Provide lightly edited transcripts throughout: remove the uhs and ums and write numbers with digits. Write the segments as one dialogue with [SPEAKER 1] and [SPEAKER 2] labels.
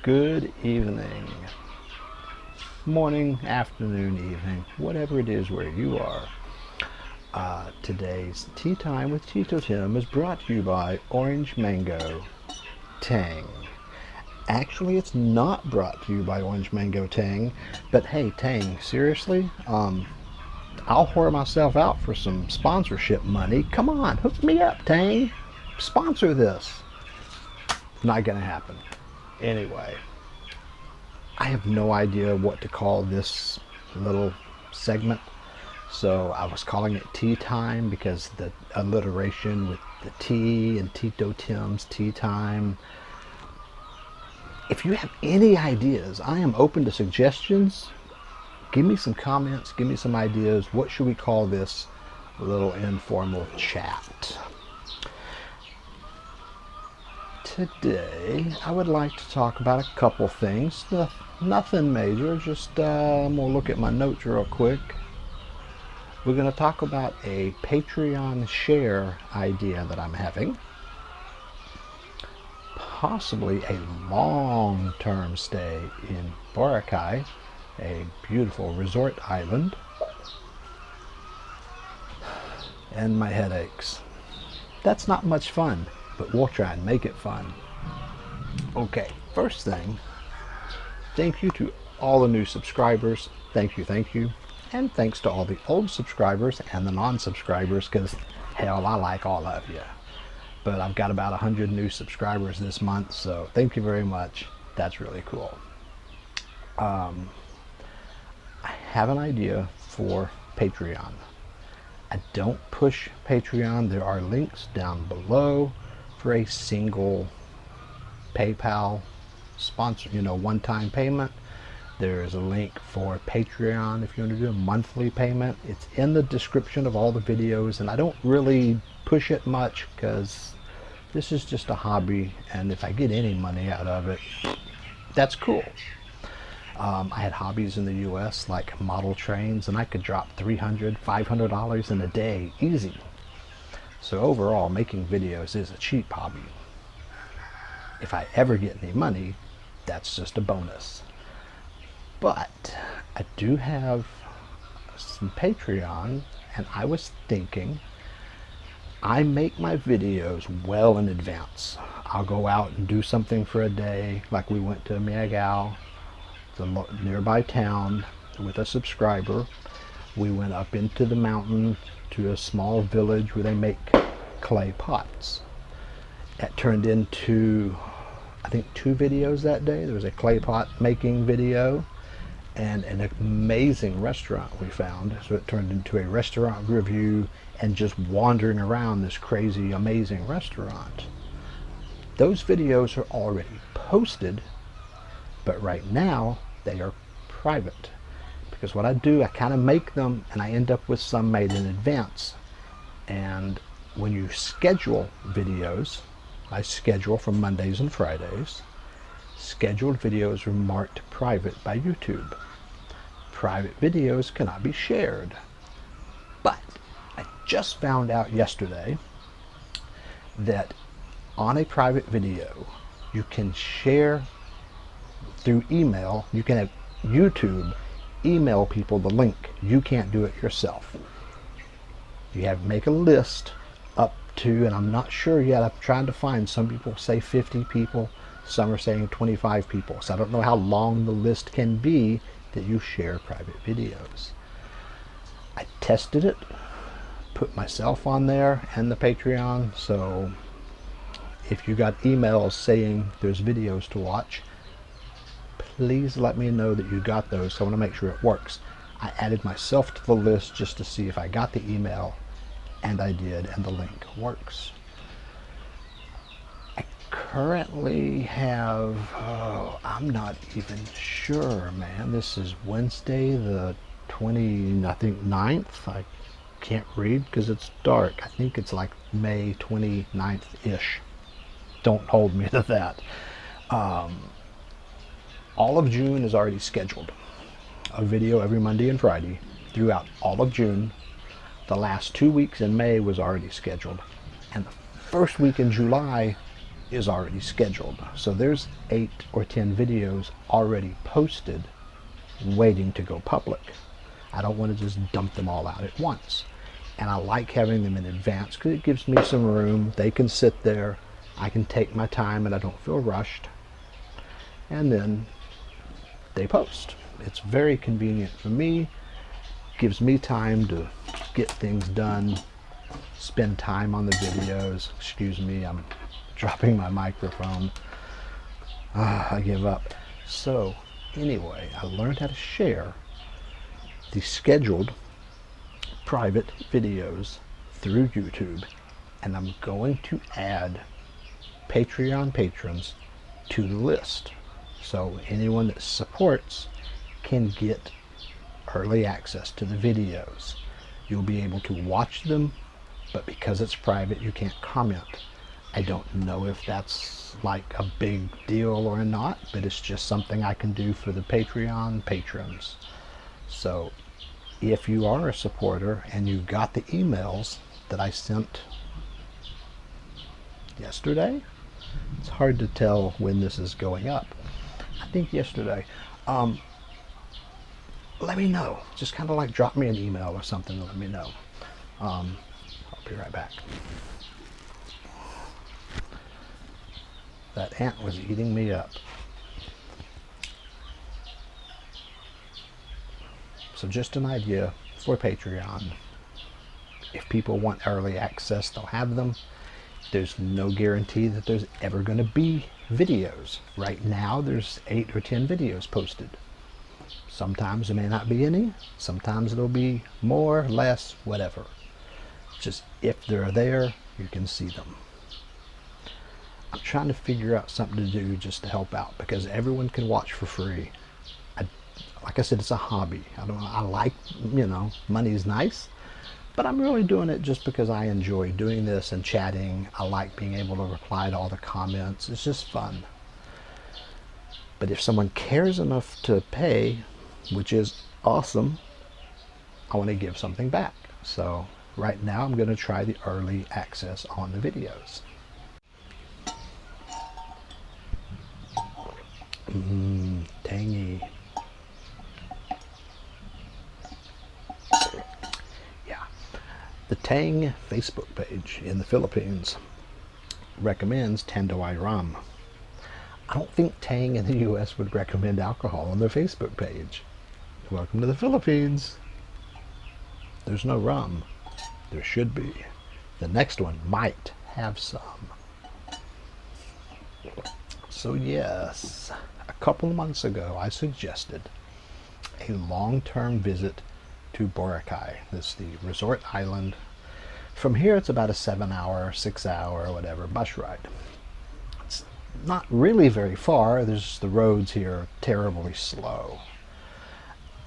[SPEAKER 1] Good evening, morning, afternoon, evening, whatever it is where you are. Today's Tea Time with Tito Tim is brought to you by Orange Mango Tang. Actually, it's not brought to you by Orange Mango Tang, but hey, Tang, seriously? I'll whore myself out for some sponsorship money. Come on, hook me up, Tang. Sponsor this. Not gonna happen. Anyway, I have no idea what to call this little segment, so I was calling it Tea Time because the alliteration with the tea and Tito Tim's Tea Time. If you have any ideas, I am open to suggestions. Give me some comments, give me some ideas. What should we call this little informal chat? Today, I would like to talk about a couple things. Nothing major, just I'm going to look at my notes real quick. We're going to talk about a Patreon share idea that I'm having. Possibly a long-term stay in Boracay, a beautiful resort island. And my headaches. That's not much fun, but we'll try and make it fun. Okay, first thing, thank you to all the new subscribers. Thank you. And thanks to all the old subscribers and the non-subscribers, because hell, I like all of you. But I've got about 100 new subscribers this month, so thank you very much. That's really cool. I have an idea for Patreon. I don't push Patreon. There are links down below for a single PayPal sponsor, one-time payment. There's a link for Patreon if you want to do a monthly payment. It's in the description of all the videos, and I don't really push it much because this is just a hobby, and if I get any money out of it, that's cool. I had hobbies in the US like model trains, and I could drop $300, $500 in a day, easy. So overall, making videos is a cheap hobby. If I ever get any money, that's just a bonus. But I do have some Patreon, and I was thinking, I make my videos well in advance. I'll go out and do something for a day, like we went to Miagao, the nearby town, with a subscriber. We went up into the mountain to a small village where they make clay pots. That turned into, I think, 2 videos that day. There was a clay pot making video and an amazing restaurant we found. So it turned into a restaurant review and just wandering around this crazy, amazing restaurant. Those videos are already posted, but right now they are private. Because what I do, I kind of make them and I end up with some made in advance. And when you schedule videos, I schedule for Mondays and Fridays. Scheduled videos are marked private by YouTube. Private videos cannot be shared. But I just found out yesterday that on a private video, you can share through email. You can have YouTube email people the link. You can't do it yourself. You have to make a list up to, and I'm not sure yet, I'm trying to find, some people say 50 people, some are saying 25 people. So I don't know how long the list can be that you share private videos. I tested it, put myself on there and the Patreon, so if you got emails saying there's videos to watch, please let me know that you got those, so I want to make sure it works. I added myself to the list just to see if I got the email, and I did, and the link works. I currently have, I'm not even sure, man. This is Wednesday the 9th. I can't read because it's dark. I think it's like May 29th-ish. Don't hold me to that. All of June is already scheduled. A video every Monday and Friday throughout all of June. The last 2 weeks in May was already scheduled. And the first week in July is already scheduled. So there's 8 or 10 videos already posted waiting to go public. I don't want to just dump them all out at once. And I like having them in advance because it gives me some room. They can sit there. I can take my time and I don't feel rushed. And then they post. It's very convenient for me. Gives me time to get things done, spend time on the videos. Excuse me, I'm dropping my microphone. I give up. So anyway, I learned how to share the scheduled private videos through YouTube, and I'm going to add Patreon patrons to the list. So anyone that supports can get early access to the videos. You'll be able to watch them, but because it's private, you can't comment. I don't know if that's like a big deal or not, but it's just something I can do for the Patreon patrons. So if you are a supporter and you got the emails that I sent yesterday, it's hard to tell when this is going up. I think yesterday. Let me know. Just kind of like drop me an email or something and let me know. I'll be right back. That ant was eating me up. So just an idea for Patreon. If people want early access, they'll have them. There's no guarantee that there's ever going to be videos. Right now, there's 8 or 10 videos posted. Sometimes there may not be any. Sometimes it'll be more, less, whatever. Just if they're there, you can see them. I'm trying to figure out something to do just to help out because everyone can watch for free. Like I said, it's a hobby. I like, money's nice, but I'm really doing it just because I enjoy doing this and chatting. I like being able to reply to all the comments. It's just fun. But if someone cares enough to pay, which is awesome, I want to give something back. So right now I'm going to try the early access on the videos. Tangy. Yeah. The Tang Facebook page in the Philippines recommends Tanduay rum. I don't think Tang in the US would recommend alcohol on their Facebook page. Welcome to the Philippines. There's no rum. There should be. The next one might have some. So yes, a couple of months ago I suggested a long-term visit to Boracay. This is the resort island. From here it's about a 7-hour, 6-hour, whatever bus ride. It's not really very far. The roads here are terribly slow.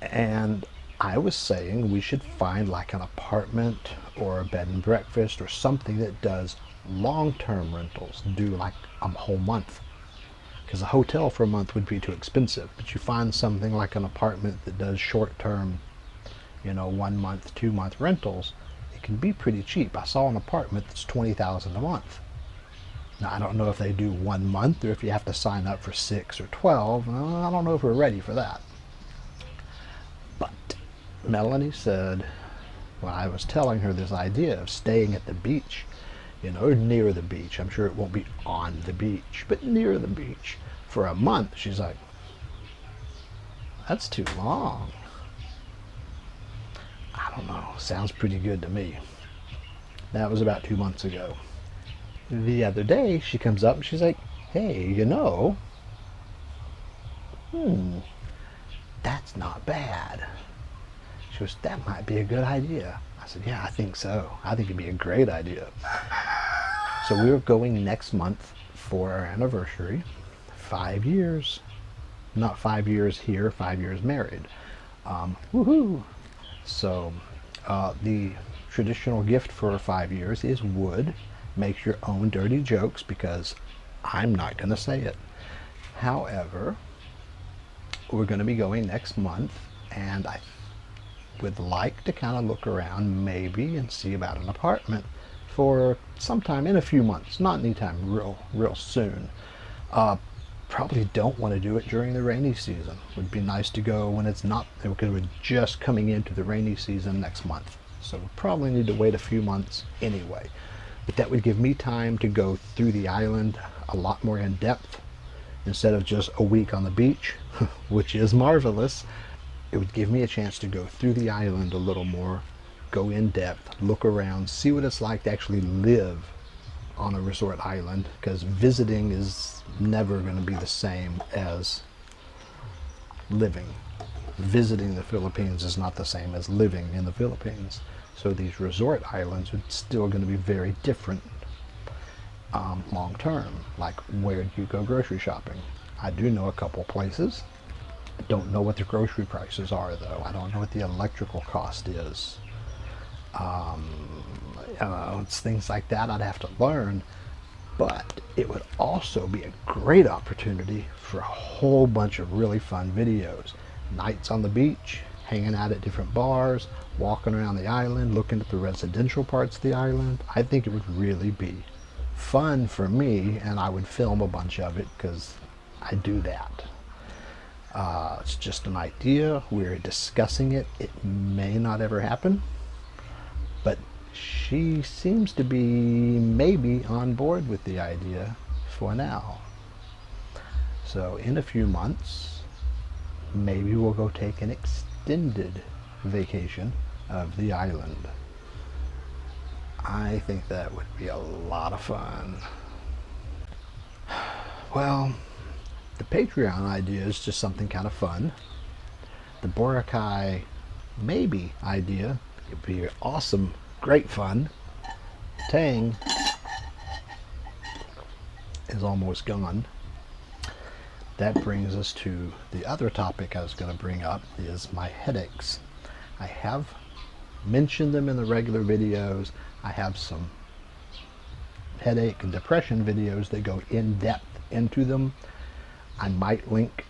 [SPEAKER 1] And I was saying we should find like an apartment or a bed and breakfast or something that does long-term rentals, do like a whole month. Because a hotel for a month would be too expensive. But you find something like an apartment that does short-term, 1 month, 2 month rentals, it can be pretty cheap. I saw an apartment that's $20,000 a month. Now I don't know if they do 1 month or if you have to sign up for 6 or 12. I don't know if we're ready for that. But Melanie said, when I was telling her this idea of staying at the beach, near the beach. I'm sure it won't be on the beach, but near the beach for a month. She's like, that's too long. I don't know. Sounds pretty good to me. That was about 2 months ago. The other day, she comes up and she's like, hey, that's not bad. She goes, that might be a good idea. I said, yeah, I think so. I think it'd be a great idea. So we're going next month for our anniversary. 5 years. Not 5 years here, 5 years married. Woohoo! So the traditional gift for 5 years is wood. Make your own dirty jokes because I'm not going to say it. However, we're going to be going next month, and I would like to kind of look around maybe and see about an apartment for sometime in a few months, not anytime real soon. Probably don't want to do it during the rainy season. Would be nice to go when it's not, because we're just coming into the rainy season next month. So we'll probably need to wait a few months anyway. But that would give me time to go through the island a lot more in depth instead of just a week on the beach, which is marvelous. It would give me a chance to go through the island a little more, go in depth, look around, see what it's like to actually live on a resort island, because visiting is never going to be the same as living. Visiting the Philippines is not the same as living in the Philippines. So these resort islands are still going to be very different long term. Like, where do you go grocery shopping? I do know a couple places. I don't know what the grocery prices are, though. I don't know what the electrical cost is. It's things like that I'd have to learn, but it would also be a great opportunity for a whole bunch of really fun videos. Nights on the beach, hanging out at different bars, walking around the island, looking at the residential parts of the island. I think it would really be fun for me, and I would film a bunch of it because I do that. It's just an idea. We're discussing it. It may not ever happen, but she seems to be maybe on board with the idea for now. So in a few months, maybe we'll go take an extended vacation of the island. I think that would be a lot of fun. Well, the Patreon idea is just something kind of fun. The Boracay maybe idea would be awesome, great fun. Tang is almost gone. That brings us to the other topic I was going to bring up, is my headaches. I have mentioned them in the regular videos. I have some headache and depression videos that go in depth into them. I might link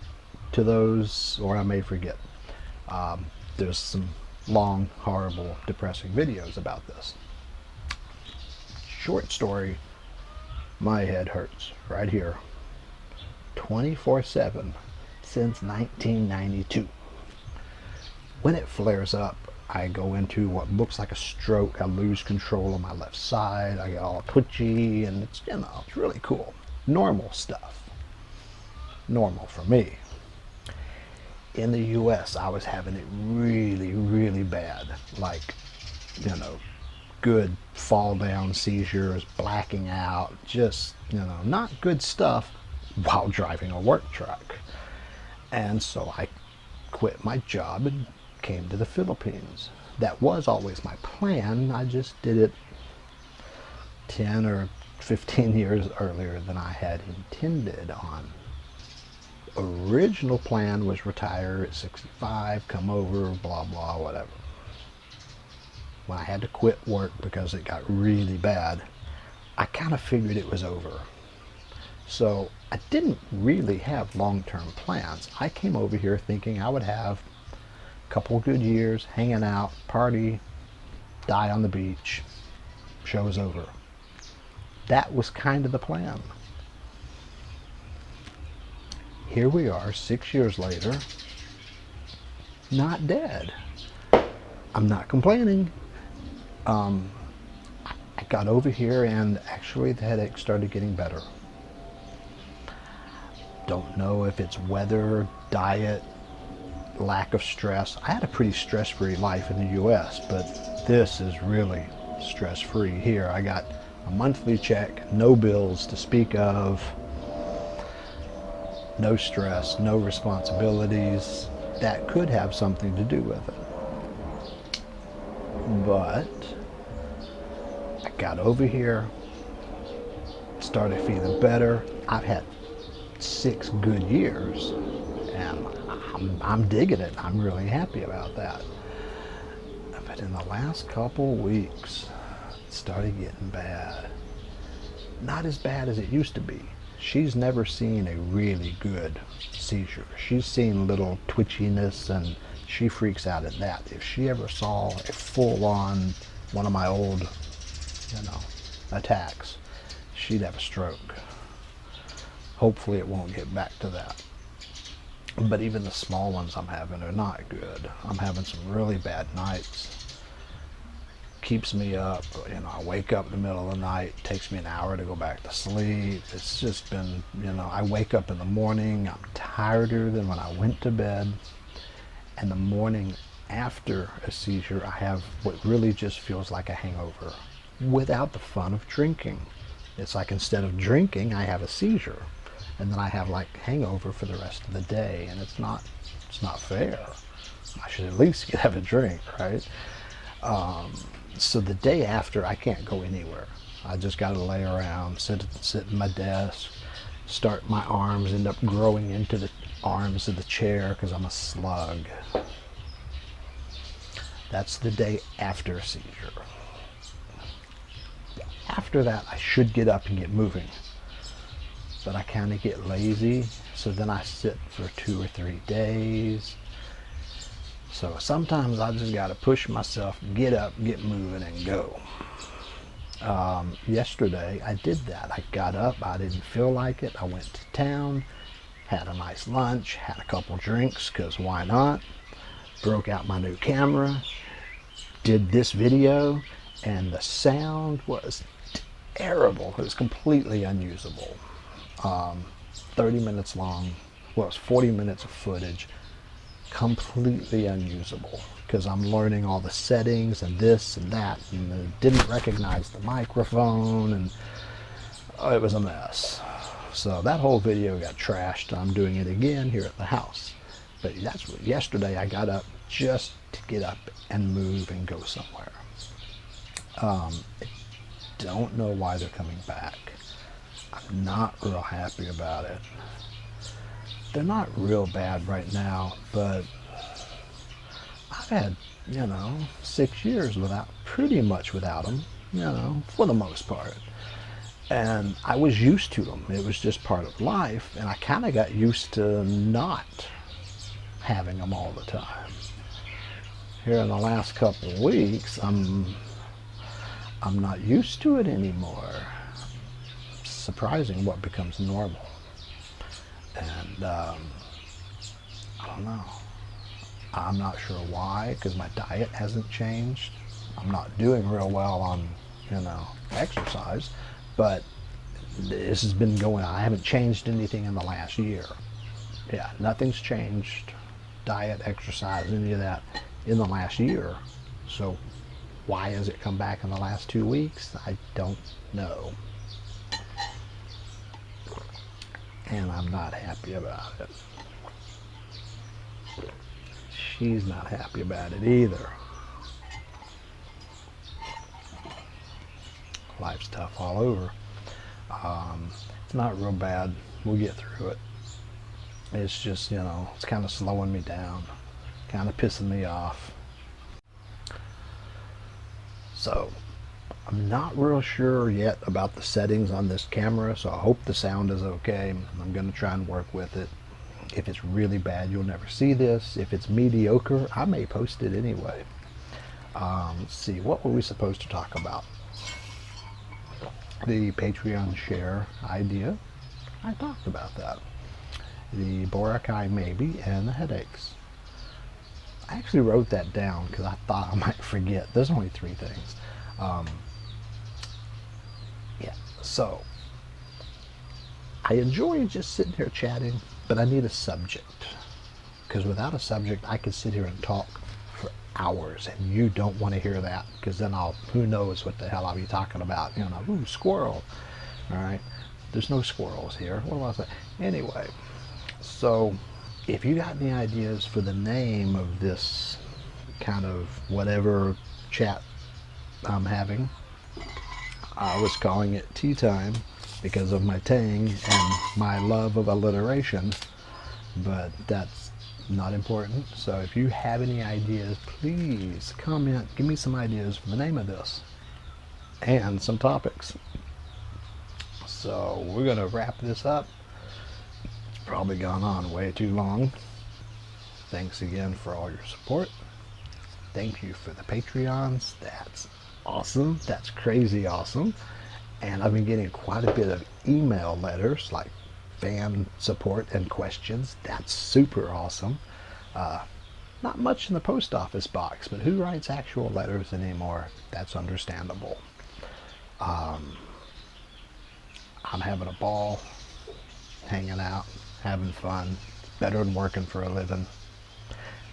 [SPEAKER 1] to those, or I may forget. There's some long, horrible, depressing videos about this. Short story, my head hurts right here 24/7 since 1992. When it flares up, I go into what looks like a stroke. I lose control of my left side. I get all twitchy, and it's, it's really cool. Normal stuff. Normal for me. In the US, I was having it really, really bad. Like, good fall down seizures, blacking out, just, not good stuff while driving a work truck. And so I quit my job and came to the Philippines. That was always my plan. I just did it 10 or 15 years earlier than I had intended on. Original plan was retire at 65, come over, blah, blah, whatever. When I had to quit work because it got really bad, I kind of figured it was over. So I didn't really have long-term plans. I came over here thinking I would have a couple good years, hanging out, party, die on the beach, show's over. That was kind of the plan. Here we are 6 years later, not dead. I'm not complaining. I got over here and actually the headache started getting better. Don't know if it's weather, diet, lack of stress. I had a pretty stress-free life in the US, but this is really stress-free here. I got a monthly check, no bills to speak of, no stress, no responsibilities. That could have something to do with it. But I got over here, started feeling better. I've had 6 good years, and I'm digging it. I'm really happy about that. But in the last couple weeks, it started getting bad. Not as bad as it used to be. She's never seen a really good seizure. She's seen little twitchiness, and she freaks out at that. If she ever saw a full-on, one of my old, attacks, she'd have a stroke. Hopefully it won't get back to that. But even the small ones I'm having are not good. I'm having some really bad nights. Keeps me up. You know, I wake up in the middle of the night. It takes me an hour to go back to sleep. It's just been, you know, I wake up in the morning. I'm tireder than when I went to bed. And the morning after a seizure, I have what really just feels like a hangover without the fun of drinking. It's like instead of drinking, I have a seizure. And then I have like hangover for the rest of the day. And it's not fair. I should at least have a drink, right? So the day after, I can't go anywhere. I just got to lay around, sit at my desk, start my arms, end up growing into the arms of the chair because I'm a slug. That's the day after a seizure. After that, I should get up and get moving. But I kind of get lazy, so then I sit for 2 or 3 days. So sometimes I just got to push myself, get up, get moving, and go. Yesterday, I did that. I got up. I didn't feel like it. I went to town, had a nice lunch, had a couple drinks, because why not? Broke out my new camera, did this video, and the sound was terrible. It was completely unusable. 30 minutes long. Well, it was 40 minutes of footage. Completely unusable because I'm learning all the settings and this and that, and it didn't recognize the microphone, and it was a mess. So that whole video got trashed. I'm doing it again here at the house. But that's what, yesterday I got up just to get up and move and go somewhere. I don't know why they're coming back. I'm not real happy about it. They're not real bad right now, but I've had, 6 years pretty much without them, for the most part. And I was used to them. It was just part of life, and I kind of got used to not having them all the time. Here in the last couple of weeks, I'm not used to it anymore. It's surprising what becomes normal. And I don't know. I'm not sure why, because my diet hasn't changed. I'm not doing real well on, exercise, but this has been going on. I haven't changed anything in the last year. Yeah, nothing's changed. Diet, exercise, any of that in the last year. So why has it come back in the last 2 weeks? I don't know. And I'm not happy about it. She's not happy about it either. Life's tough all over. It's not real bad. We'll get through it. It's just, it's kind of slowing me down, kind of pissing me off. So I'm not real sure yet about the settings on this camera, so I hope the sound is okay. I'm going to try and work with it. If it's really bad, you'll never see this. If it's mediocre, I may post it anyway. Let's see, what were we supposed to talk about? The Patreon share idea. I talked about that. The Boracay maybe, and the headaches. I actually wrote that down because I thought I might forget. There's only 3 things. So I enjoy just sitting here chatting, but I need a subject, because without a subject I could sit here and talk for hours, and you don't want to hear that, because then who knows what the hell I'll be talking about. Ooh, squirrel. All right, there's no squirrels here. What was I saying? Anyway, so if you got any ideas for the name of this kind of whatever chat I'm having, I was calling it Tea Time because of my tang and my love of alliteration, but that's not important. So if you have any ideas, please comment, give me some ideas for the name of this and some topics. So we're gonna wrap this up. It's probably gone on way too long. Thanks again for all your support. Thank you for the Patreons. That's awesome. That's crazy awesome. And I've been getting quite a bit of email letters, like fan support and questions. That's super awesome. Not much in the post office box, but who writes actual letters anymore? That's understandable. I'm having a ball, hanging out, having fun. It's better than working for a living.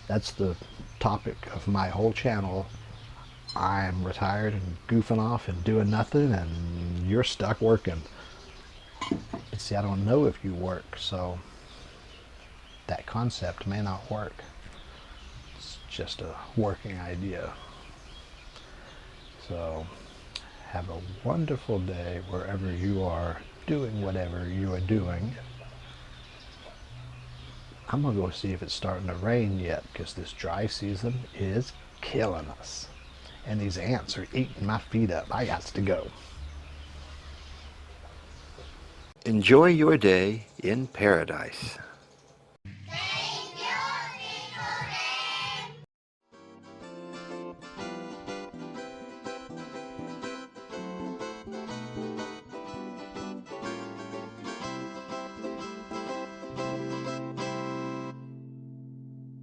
[SPEAKER 1] That's the topic of my whole channel. I'm retired and goofing off and doing nothing, and you're stuck working. But see, I don't know if you work, so that concept may not work. It's just a working idea. So have a wonderful day wherever you are doing whatever you are doing. I'm gonna go see if it's starting to rain yet, because this dry season is killing us. And these ants are eating my feet up. I got to go.
[SPEAKER 2] Enjoy your day in paradise.